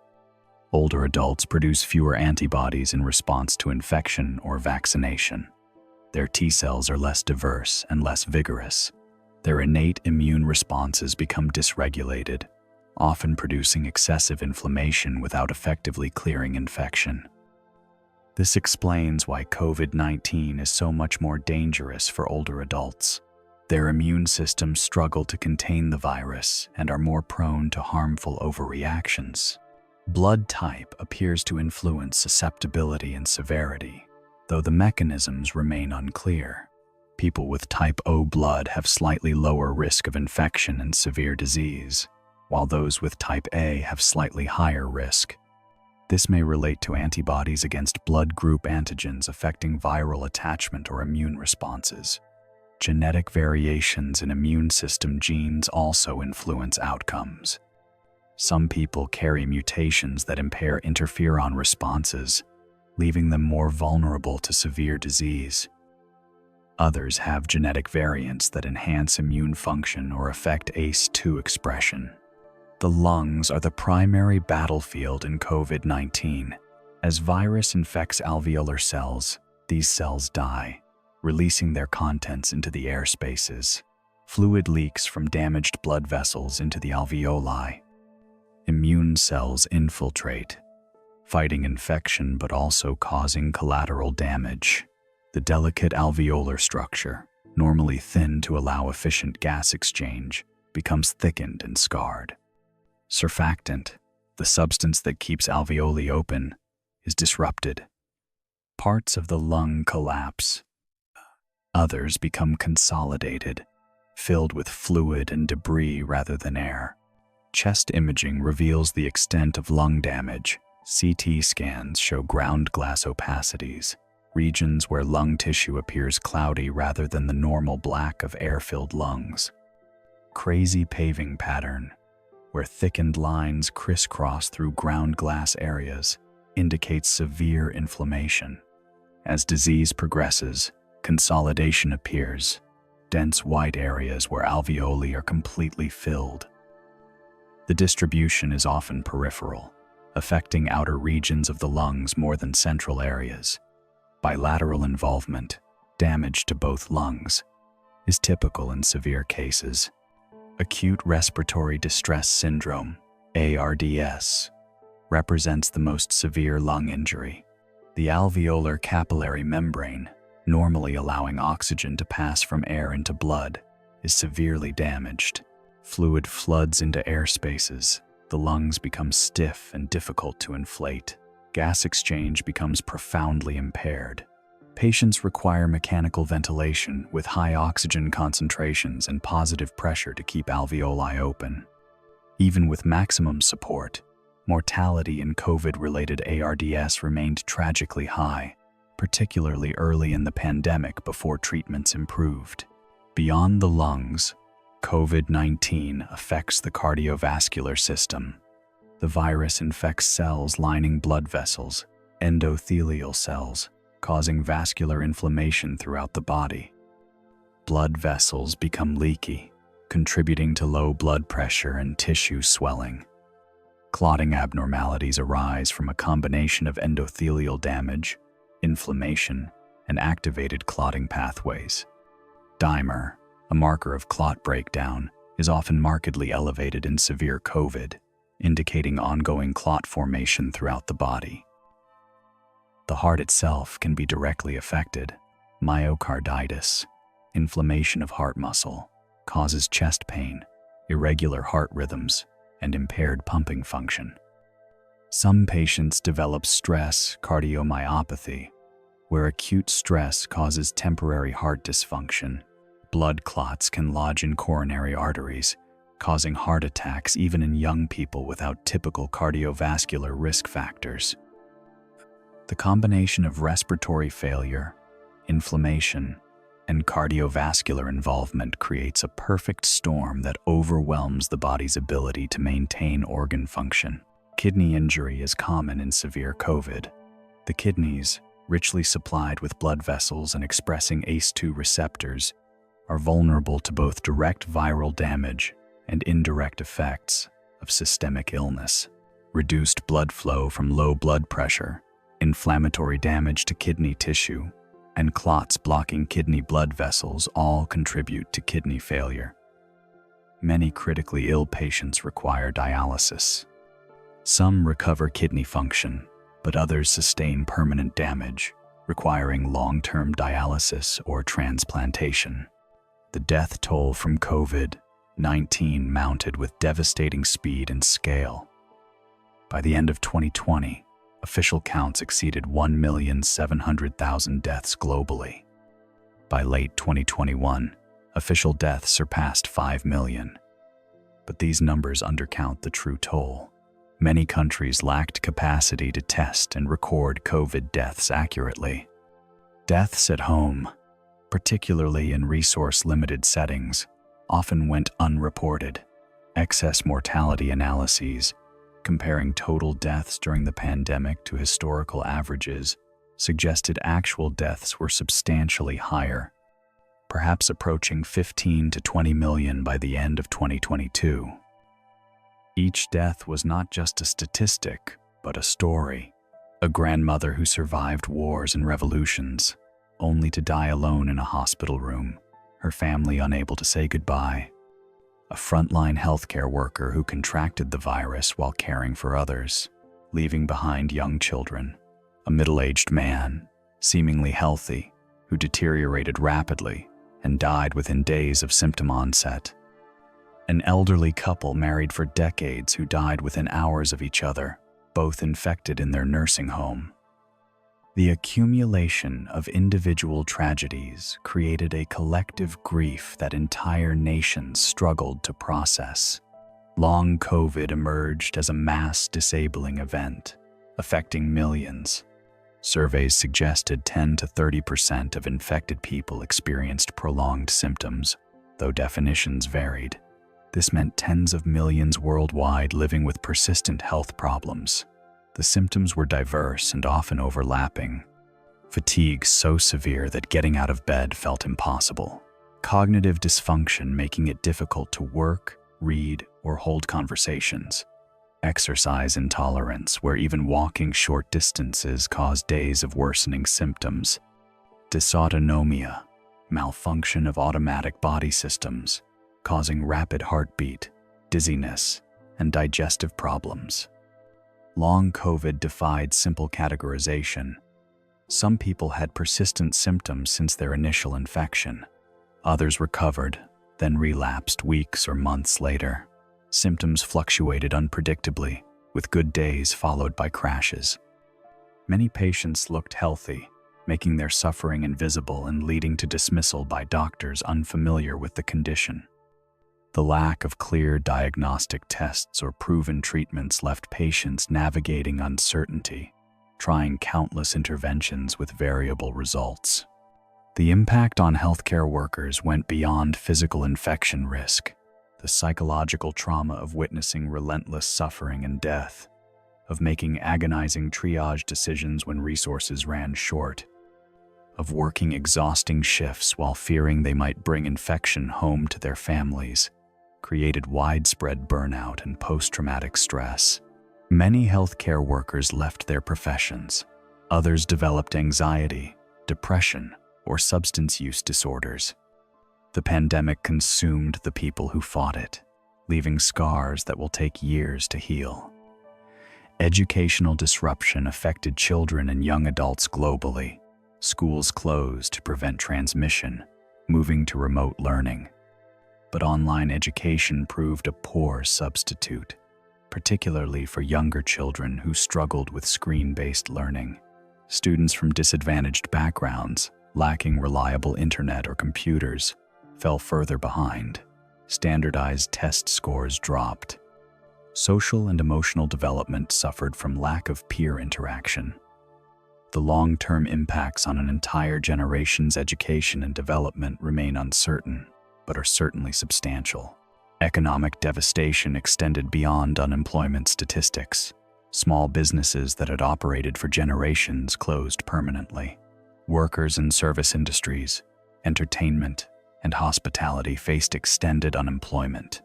Older adults produce fewer antibodies in response to infection or vaccination. Their T cells are less diverse and less vigorous. Their innate immune responses become dysregulated, often producing excessive inflammation without effectively clearing infection. This explains why COVID-19 is so much more dangerous for older adults. Their immune systems struggle to contain the virus and are more prone to harmful overreactions. Blood type appears to influence susceptibility and severity, though the mechanisms remain unclear. People with type O blood have slightly lower risk of infection and severe disease, while those with type A have slightly higher risk. This may relate to antibodies against blood group antigens affecting viral attachment or immune responses. Genetic variations in immune system genes also influence outcomes. Some people carry mutations that impair interferon responses, leaving them more vulnerable to severe disease. Others have genetic variants that enhance immune function or affect ACE2 expression. The lungs are the primary battlefield in COVID-19. As virus infects alveolar cells, these cells die, releasing their contents into the air spaces. Fluid leaks from damaged blood vessels into the alveoli, Immune cells infiltrate, fighting infection but also causing collateral damage. The delicate alveolar structure, normally thin to allow efficient gas exchange, becomes thickened and scarred. Surfactant, the substance that keeps alveoli open, is disrupted. Parts of the lung collapse. Others become consolidated, filled with fluid and debris rather than air. Chest imaging reveals the extent of lung damage. CT scans show ground glass opacities, regions where lung tissue appears cloudy rather than the normal black of air-filled lungs. Crazy paving pattern, where thickened lines crisscross through ground glass areas, indicates severe inflammation. As disease progresses, consolidation appears, dense white areas where alveoli are completely filled. The distribution is often peripheral, affecting outer regions of the lungs more than central areas. Bilateral involvement, damage to both lungs, is typical in severe cases. Acute respiratory distress syndrome, ARDS, represents the most severe lung injury. The alveolar capillary membrane, normally allowing oxygen to pass from air into blood, is severely damaged. Fluid floods into air spaces. The lungs become stiff and difficult to inflate. Gas exchange becomes profoundly impaired. Patients require mechanical ventilation with high oxygen concentrations and positive pressure to keep alveoli open. Even with maximum support, mortality in COVID-related ARDS remained tragically high, particularly early in the pandemic before treatments improved. Beyond the lungs, COVID-19 affects the cardiovascular system. The virus infects cells lining blood vessels, endothelial cells, causing vascular inflammation throughout the body. Blood vessels become leaky, contributing to low blood pressure and tissue swelling. Clotting abnormalities arise from a combination of endothelial damage, inflammation, and activated clotting pathways. Dimer, a marker of clot breakdown, is often markedly elevated in severe COVID, indicating ongoing clot formation throughout the body. The heart itself can be directly affected. Myocarditis, inflammation of heart muscle, causes chest pain, irregular heart rhythms, and impaired pumping function. Some patients develop stress cardiomyopathy, where acute stress causes temporary heart dysfunction. Blood clots can lodge in coronary arteries, causing heart attacks even in young people without typical cardiovascular risk factors. The combination of respiratory failure, inflammation, and cardiovascular involvement creates a perfect storm that overwhelms the body's ability to maintain organ function. Kidney injury is common in severe COVID. The kidneys, richly supplied with blood vessels and expressing ACE2 receptors, are vulnerable to both direct viral damage and indirect effects of systemic illness. Reduced blood flow from low blood pressure, inflammatory damage to kidney tissue, and clots blocking kidney blood vessels all contribute to kidney failure. Many critically ill patients require dialysis. Some recover kidney function, but others sustain permanent damage, requiring long-term dialysis or transplantation. The death toll from COVID-19 mounted with devastating speed and scale. By the end of 2020, official counts exceeded 1,700,000 deaths globally. By late 2021, official deaths surpassed 5 million. But these numbers undercount the true toll. Many countries lacked capacity to test and record COVID deaths accurately. Deaths at home, particularly in resource-limited settings, often went unreported. Excess mortality analyses, comparing total deaths during the pandemic to historical averages, suggested actual deaths were substantially higher, perhaps approaching 15 to 20 million by the end of 2022. Each death was not just a statistic, but a story. A grandmother who survived wars and revolutions, only to die alone in a hospital room, her family unable to say goodbye. a frontline healthcare worker who contracted the virus while caring for others, leaving behind young children. A middle-aged man, seemingly healthy, who deteriorated rapidly and died within days of symptom onset. An elderly couple married for decades who died within hours of each other, both infected in their nursing home. The accumulation of individual tragedies created a collective grief that entire nations struggled to process. Long COVID emerged as a mass disabling event, affecting millions. Surveys suggested 10 to 30% of infected people experienced prolonged symptoms, though definitions varied. This meant tens of millions worldwide living with persistent health problems. The symptoms were diverse and often overlapping. Fatigue so severe that getting out of bed felt impossible. Cognitive dysfunction making it difficult to work, read, or hold conversations. Exercise intolerance, where even walking short distances caused days of worsening symptoms. Dysautonomia, malfunction of automatic body systems, causing rapid heartbeat, dizziness, and digestive problems. Long COVID defied simple categorization. Some people had persistent symptoms since their initial infection. Others recovered, then relapsed weeks or months later. Symptoms fluctuated unpredictably, with good days followed by crashes. Many patients looked healthy, making their suffering invisible and leading to dismissal by doctors unfamiliar with the condition. The lack of clear diagnostic tests or proven treatments left patients navigating uncertainty, trying countless interventions with variable results. The impact on healthcare workers went beyond physical infection risk. The psychological trauma of witnessing relentless suffering and death, of making agonizing triage decisions when resources ran short, of working exhausting shifts while fearing they might bring infection home to their families, created widespread burnout and post-traumatic stress. Many healthcare workers left their professions. Others developed anxiety, depression, or substance use disorders. The pandemic consumed the people who fought it, leaving scars that will take years to heal. Educational disruption affected children and young adults globally. Schools closed to prevent transmission, moving to remote learning. But online education proved a poor substitute, particularly for younger children who struggled with screen-based learning. Students from disadvantaged backgrounds, lacking reliable internet or computers, fell further behind. Standardized test scores dropped. Social and emotional development suffered from lack of peer interaction. The long-term impacts on an entire generation's education and development remain uncertain, but are certainly substantial. Economic devastation extended beyond unemployment statistics. Small businesses that had operated for generations closed permanently. Workers in service industries, entertainment, and hospitality faced extended unemployment.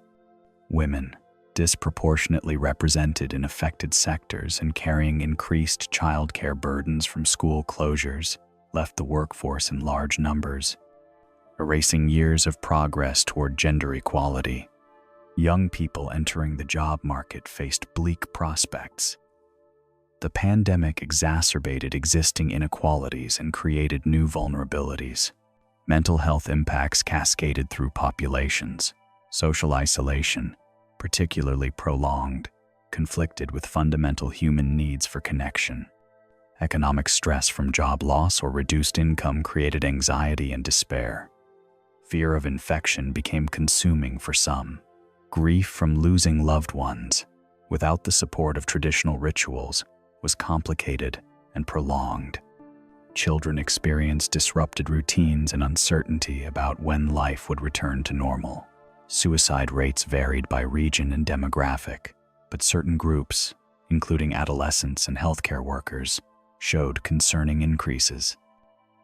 Women, disproportionately represented in affected sectors and carrying increased childcare burdens from school closures, left the workforce in large numbers, erasing years of progress toward gender equality. Young people entering the job market faced bleak prospects. The pandemic exacerbated existing inequalities and created new vulnerabilities. Mental health impacts cascaded through populations. Social isolation, particularly prolonged, conflicted with fundamental human needs for connection. Economic stress from job loss or reduced income created anxiety and despair. Fear of infection became consuming for some. Grief from losing loved ones, without the support of traditional rituals, was complicated and prolonged. Children experienced disrupted routines and uncertainty about when life would return to normal. Suicide rates varied by region and demographic, but certain groups, including adolescents and healthcare workers, showed concerning increases.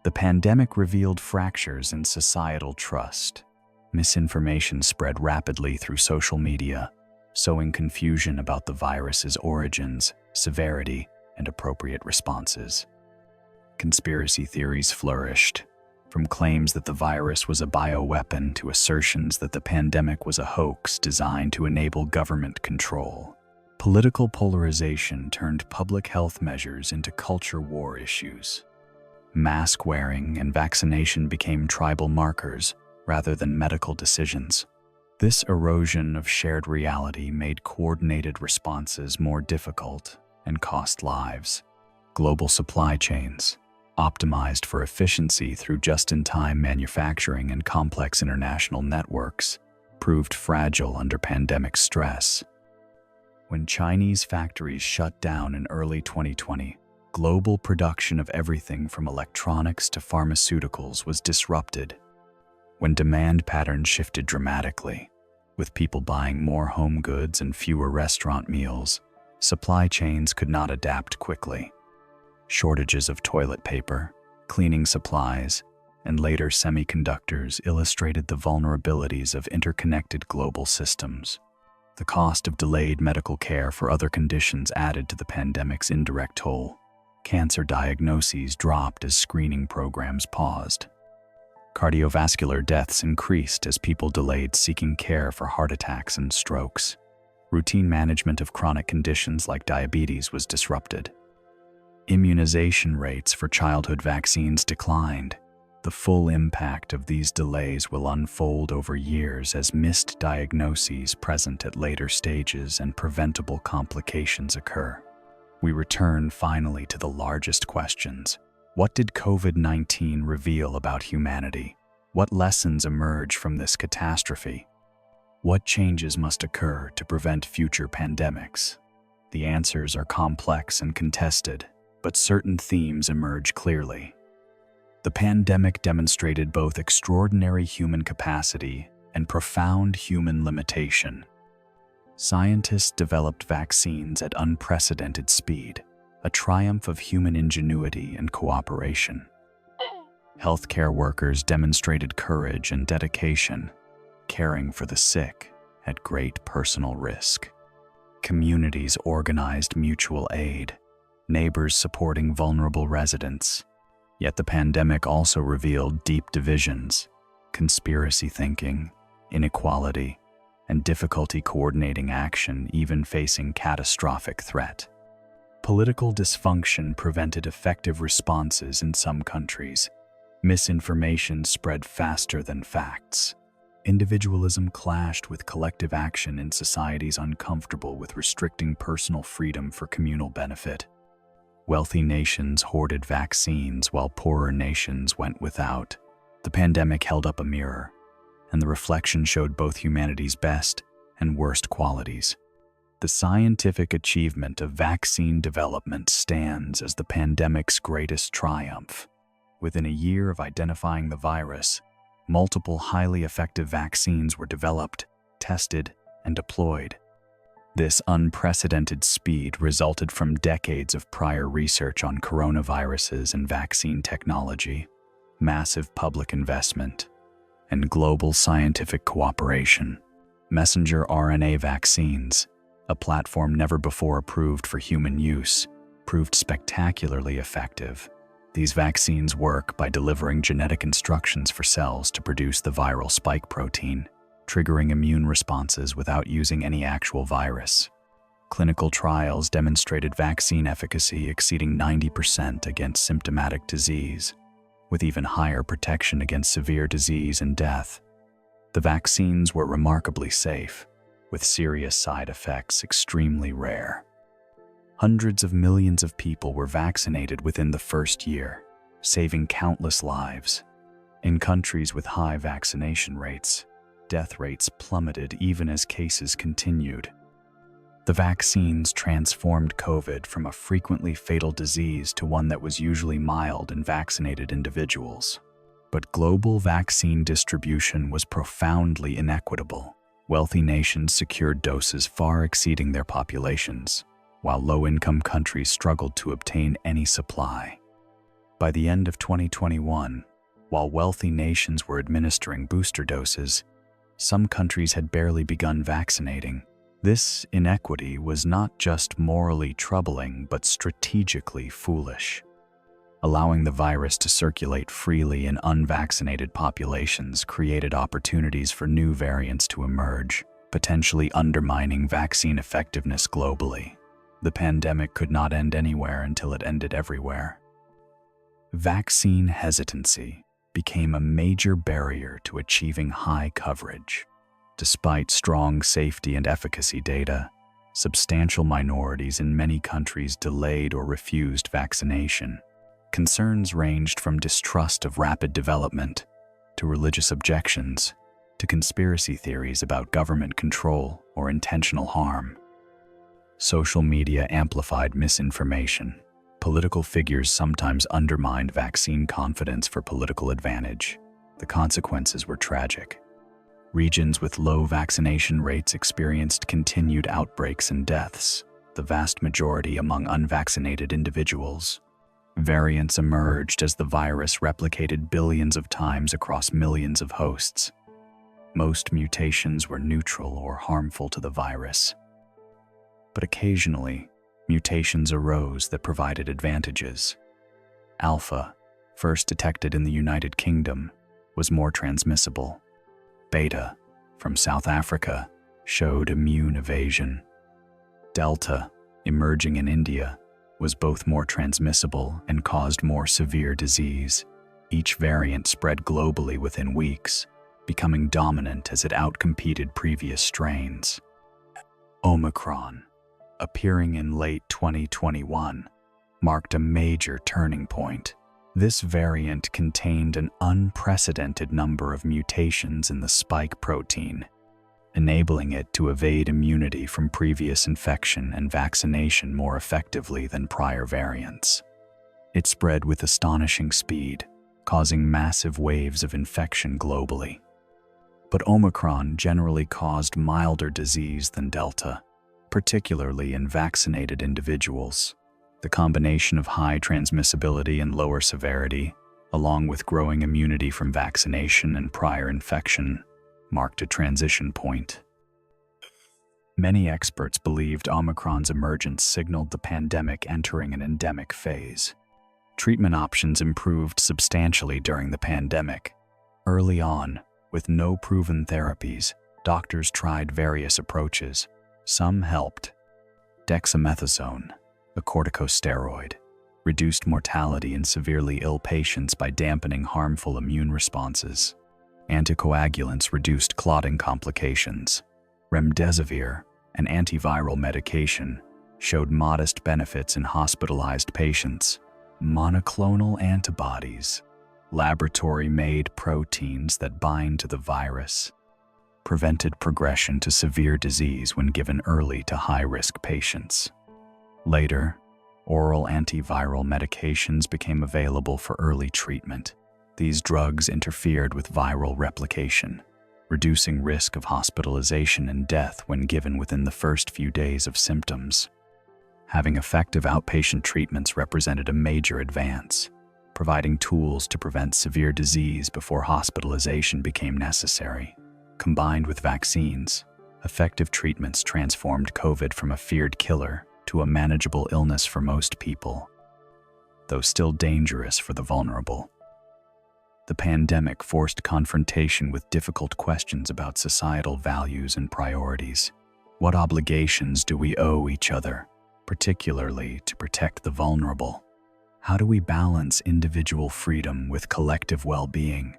The pandemic revealed fractures in societal trust. Misinformation spread rapidly through social media, sowing confusion about the virus's origins, severity, and appropriate responses. Conspiracy theories flourished. from claims that the virus was a bioweapon to assertions that the pandemic was a hoax designed to enable government control. Political polarization turned public health measures into culture war issues. Mask wearing and vaccination became tribal markers rather than medical decisions. This erosion of shared reality made coordinated responses more difficult and cost lives. Global supply chains, optimized for efficiency through just-in-time manufacturing and complex international networks, proved fragile under pandemic stress. When Chinese factories shut down in early 2020, global production of everything from electronics to pharmaceuticals was disrupted. When demand patterns shifted dramatically, with people buying more home goods and fewer restaurant meals, supply chains could not adapt quickly. Shortages of toilet paper, cleaning supplies, and later semiconductors illustrated the vulnerabilities of interconnected global systems. The cost of delayed medical care for other conditions added to the pandemic's indirect toll. Cancer diagnoses dropped as screening programs paused. Cardiovascular deaths increased as people delayed seeking care for heart attacks and strokes. Routine management of chronic conditions like diabetes was disrupted. Immunization rates for childhood vaccines declined. The full impact of these delays will unfold over years as missed diagnoses present at later stages and preventable complications occur. We return finally to the largest questions. What did COVID-19 reveal about humanity? What lessons emerge from this catastrophe? What changes must occur to prevent future pandemics? The answers are complex and contested, but certain themes emerge clearly. The pandemic demonstrated both extraordinary human capacity and profound human limitation. Scientists developed vaccines at unprecedented speed, a triumph of human ingenuity and cooperation. Healthcare workers demonstrated courage and dedication, caring for the sick at great personal risk. Communities organized mutual aid, neighbors supporting vulnerable residents. Yet the pandemic also revealed deep divisions, conspiracy thinking, inequality, and difficulty coordinating action even facing catastrophic threat. Political dysfunction prevented effective responses in some countries. Misinformation spread faster than facts. Individualism clashed with collective action in societies uncomfortable with restricting personal freedom for communal benefit. Wealthy nations hoarded vaccines while poorer nations went without. The pandemic held up a mirror, and the reflection showed both humanity's best and worst qualities. The scientific achievement of vaccine development stands as the pandemic's greatest triumph. Within a year of identifying the virus, multiple highly effective vaccines were developed, tested, and deployed. This unprecedented speed resulted from decades of prior research on coronaviruses and vaccine technology, massive public investment, and global scientific cooperation. Messenger RNA vaccines, a platform never before approved for human use, proved spectacularly effective. These vaccines work by delivering genetic instructions for cells to produce the viral spike protein, triggering immune responses without using any actual virus. Clinical trials demonstrated vaccine efficacy exceeding 90% against symptomatic disease, with even higher protection against severe disease and death. The vaccines were remarkably safe, with serious side effects extremely rare. Hundreds of millions of people were vaccinated within the first year, saving countless lives. In countries with high vaccination rates, death rates plummeted even as cases continued. The vaccines transformed COVID from a frequently fatal disease to one that was usually mild in vaccinated individuals. But global vaccine distribution was profoundly inequitable. Wealthy nations secured doses far exceeding their populations, while low-income countries struggled to obtain any supply. By the end of 2021, while wealthy nations were administering booster doses, some countries had barely begun vaccinating. This inequity was not just morally troubling but strategically foolish. Allowing the virus to circulate freely in unvaccinated populations created opportunities for new variants to emerge, potentially undermining vaccine effectiveness globally. The pandemic could not end anywhere until it ended everywhere. Vaccine hesitancy became a major barrier to achieving high coverage. Despite strong safety and efficacy data, substantial minorities in many countries delayed or refused vaccination. Concerns ranged from distrust of rapid development to religious objections to conspiracy theories about government control or intentional harm. Social media amplified misinformation. Political figures sometimes undermined vaccine confidence for political advantage. The consequences were tragic. Regions with low vaccination rates experienced continued outbreaks and deaths, the vast majority among unvaccinated individuals. Variants emerged as the virus replicated billions of times across millions of hosts. Most mutations were neutral or harmful to the virus. But occasionally, mutations arose that provided advantages. Alpha, first detected in the United Kingdom, was more transmissible. Beta, from South Africa, showed immune evasion. Delta, emerging in India, was both more transmissible and caused more severe disease. Each variant spread globally within weeks, becoming dominant as it outcompeted previous strains. Omicron, appearing in late 2021, marked a major turning point. This variant contained an unprecedented number of mutations in the spike protein, enabling it to evade immunity from previous infection and vaccination more effectively than prior variants. It spread with astonishing speed, causing massive waves of infection globally. But Omicron generally caused milder disease than Delta, particularly in vaccinated individuals. The combination of high transmissibility and lower severity, along with growing immunity from vaccination and prior infection, marked a transition point. Many experts believed Omicron's emergence signaled the pandemic entering an endemic phase. Treatment options improved substantially during the pandemic. Early on, with no proven therapies, doctors tried various approaches. Some helped. Dexamethasone, a corticosteroid, reduced mortality in severely ill patients by dampening harmful immune responses. Anticoagulants reduced clotting complications. Remdesivir, an antiviral medication, showed modest benefits in hospitalized patients. Monoclonal antibodies, laboratory-made proteins that bind to the virus, prevented progression to severe disease when given early to high-risk patients. Later, oral antiviral medications became available for early treatment. These drugs interfered with viral replication, reducing risk of hospitalization and death when given within the first few days of symptoms. Having effective outpatient treatments represented a major advance, providing tools to prevent severe disease before hospitalization became necessary. Combined with vaccines, effective treatments transformed COVID from a feared killer to a manageable illness for most people, though still dangerous for the vulnerable. The pandemic forced confrontation with difficult questions about societal values and priorities. What obligations do we owe each other, particularly to protect the vulnerable? How do we balance individual freedom with collective well-being?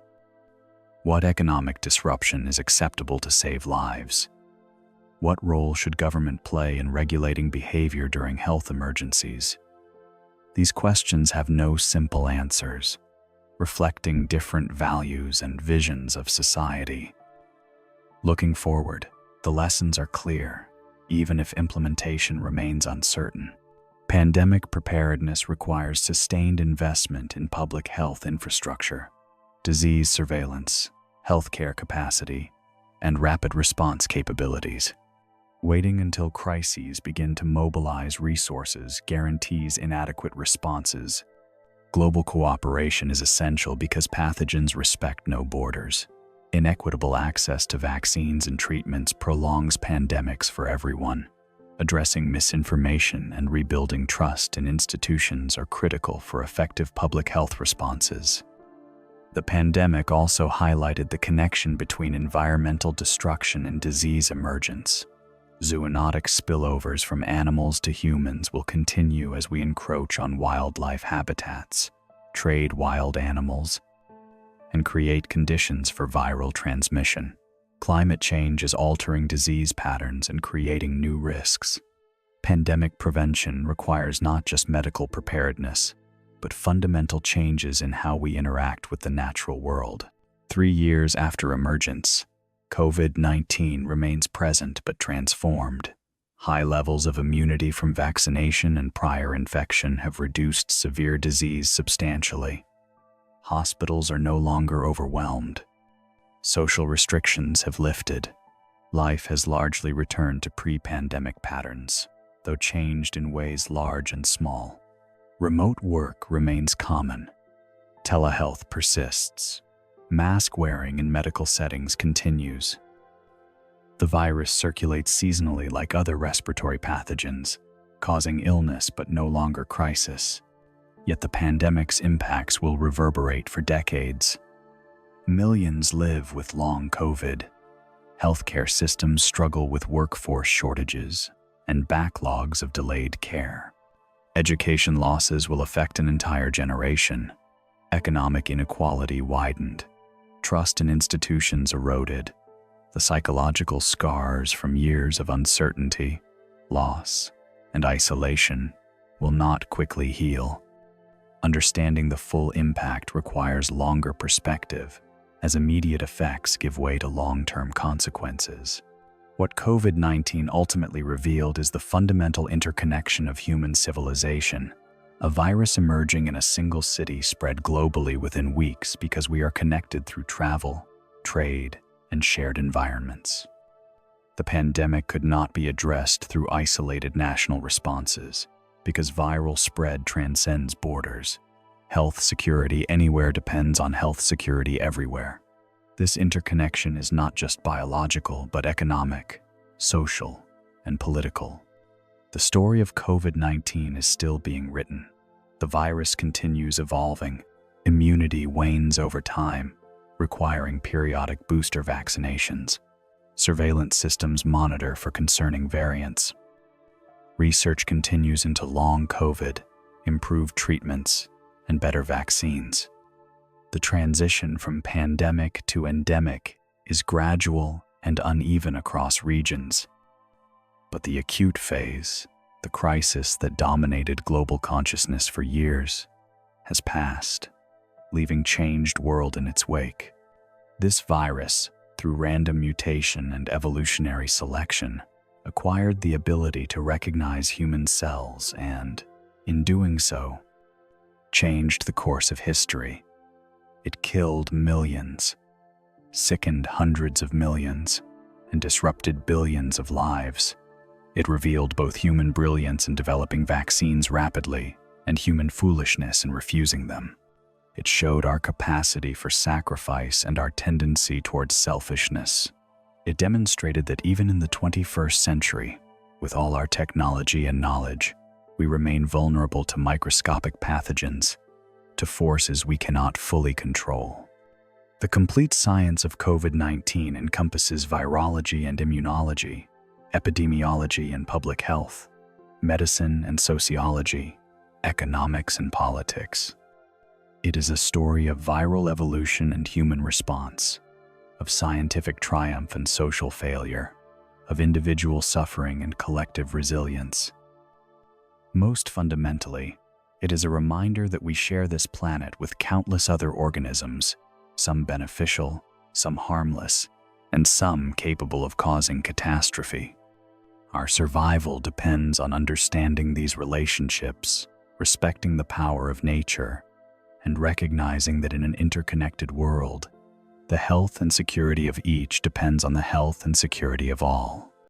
What economic disruption is acceptable to save lives? What role should government play in regulating behavior during health emergencies? These questions have no simple answers, reflecting different values and visions of society. Looking forward, the lessons are clear, even if implementation remains uncertain. Pandemic preparedness requires sustained investment in public health infrastructure, disease surveillance, healthcare capacity, and rapid response capabilities. Waiting until crises begin to mobilize resources guarantees inadequate responses. Global cooperation is essential because pathogens respect no borders. Inequitable access to vaccines and treatments prolongs pandemics for everyone. Addressing misinformation and rebuilding trust in institutions are critical for effective public health responses. The pandemic also highlighted the connection between environmental destruction and disease emergence. Zoonotic spillovers from animals to humans will continue as we encroach on wildlife habitats, trade wild animals, and create conditions for viral transmission. Climate change is altering disease patterns and creating new risks. Pandemic prevention requires not just medical preparedness, but fundamental changes in how we interact with the natural world. 3 years after emergence, COVID-19 remains present but transformed. High levels of immunity from vaccination and prior infection have reduced severe disease substantially. Hospitals are no longer overwhelmed. Social restrictions have lifted. Life has largely returned to pre-pandemic patterns, though changed in ways large and small. Remote work remains common. Telehealth persists. Mask wearing in medical settings continues. The virus circulates seasonally like other respiratory pathogens, causing illness but no longer crisis. Yet the pandemic's impacts will reverberate for decades. Millions live with long COVID. Healthcare systems struggle with workforce shortages and backlogs of delayed care. Education losses will affect an entire generation. Economic inequality widened. Trust in institutions eroded. The psychological scars from years of uncertainty, loss, and isolation will not quickly heal. Understanding the full impact requires longer perspective, as immediate effects give way to long-term consequences. What COVID-19 ultimately revealed is the fundamental interconnection of human civilization. A virus emerging in a single city spread globally within weeks because we are connected through travel, trade, and shared environments. The pandemic could not be addressed through isolated national responses, because viral spread transcends borders. Health security anywhere depends on health security everywhere. This interconnection is not just biological, but economic, social, and political. The story of COVID-19 is still being written. The virus continues evolving. Immunity wanes over time, requiring periodic booster vaccinations. Surveillance systems monitor for concerning variants. Research continues into long COVID, improved treatments, and better vaccines. The transition from pandemic to endemic is gradual and uneven across regions. But the acute phase, the crisis that dominated global consciousness for years, has passed, leaving changed world in its wake. This virus, through random mutation and evolutionary selection, acquired the ability to recognize human cells and, in doing so, changed the course of history. It killed millions, sickened hundreds of millions, and disrupted billions of lives. It revealed both human brilliance in developing vaccines rapidly and human foolishness in refusing them. It showed our capacity for sacrifice and our tendency towards selfishness. It demonstrated that even in the 21st century, with all our technology and knowledge, we remain vulnerable to microscopic pathogens, to forces we cannot fully control. The complete science of COVID-19 encompasses virology and immunology, epidemiology and public health, medicine and sociology, economics and politics. It is a story of viral evolution and human response, of scientific triumph and social failure, of individual suffering and collective resilience. Most fundamentally, it is a reminder that we share this planet with countless other organisms, some beneficial, some harmless, and some capable of causing catastrophe. Our survival depends on understanding these relationships, respecting the power of nature, and recognizing that in an interconnected world, the health and security of each depends on the health and security of all.